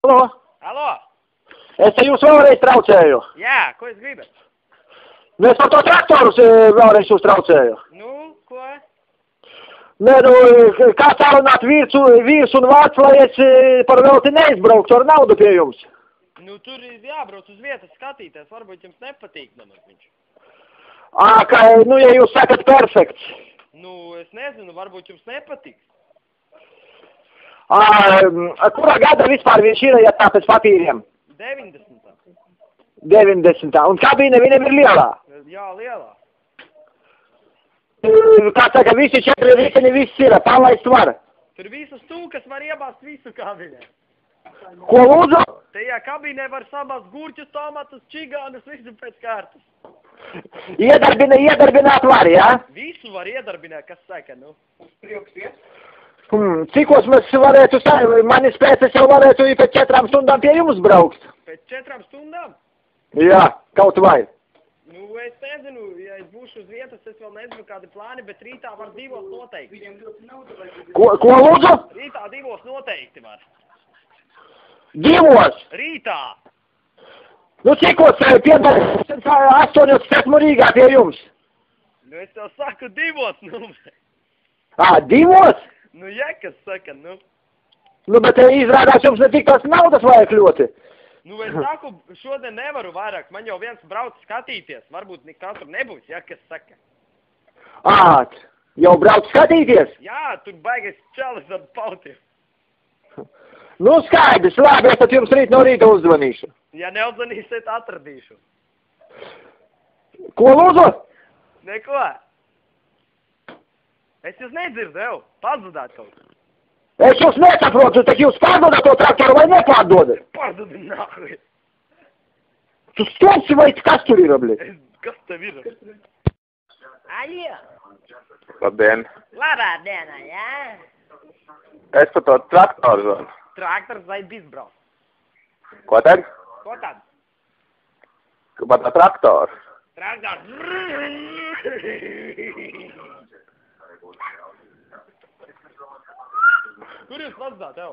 Halo? Aló? Es te jūs vēlreiz traucēju. Jā, ko jūs gribat? Nu, es par to traktoru vēlreiz jūs traucēju. Nu, ko? Nē, nu, kā sarunāt vīrs un vārds, lai es par velti neizbrauktu ar naudu pie jums? Nu, tur ir jābrauc uz vietas skatīties, varbūt jums nepatīk nemaz viņš. Nu, ja jūs sakat perfekts. Nu, es nezinu, varbūt jums nepatiks. Kurā gada vispār viņš ir, ja tā pēc papīriem? 90. 90. Un kabīne viņam ir lielā? Jā, lielā. Kā saka, visi 4 riteni, viss ir, palaist var. Tur visas tūkas var iebāzt visu kabīnē. Ko lūdzu? Tajā kabīnē var sabāzt gurķus, tomatus, čigānus, visu pēc kārtas. Iedarbināt var, jā? Visu var iedarbināt, kas saka, nu. Cikos mēs varētu, manis pēc es jau varētu pēc 4 stundām pie jums braukt? Pēc 4 stundām? Jā, kaut vai. Nu, es nezinu, ja es būšu uz vietas, es vēl nezinu kādi plāni, bet rītā var 2 noteikti. Ko lūdzu? Rītā 2 noteikti var. 2? Rītā! Nu, cikos, 8 esmu Rīgā pie jums? Nu, es tev saku 2, nu. 2? Nu, ja, kas saka, nu. Nu, bet izrādās jums ne tik tās naudas vajag ļoti. Nu, es saku, šodien nevaru vairāk, man jau viens brauc skatīties, varbūt nekas tur nebūs, ja, kas saka. Jau brauc skatīties? Jā, tur baigas čalis ar pautiem. Nu, skaidrs, labi, es tad jums rīt no rīta uzzvanīšu. Ja neuzzvanīsiet, atradīšu. Ko lūdzu? Neko. Es jūs nedzirdēju, pazudāt kaut ko. Es jūs nesaprotu, tak jūs pārdodat to traktoru vai nepārdodat? Pārdodi nahuj. Tu skensi vai kas tur ir, bļi? Kas tev ir? Aļo! Labdien! Labā dienā, jā? Es par to traktoru zvanu. Traktors vai bizbrauc? Ko tad? Ko tad? Par to traktoru. Traktors! Kur jūs pazudāt, tev?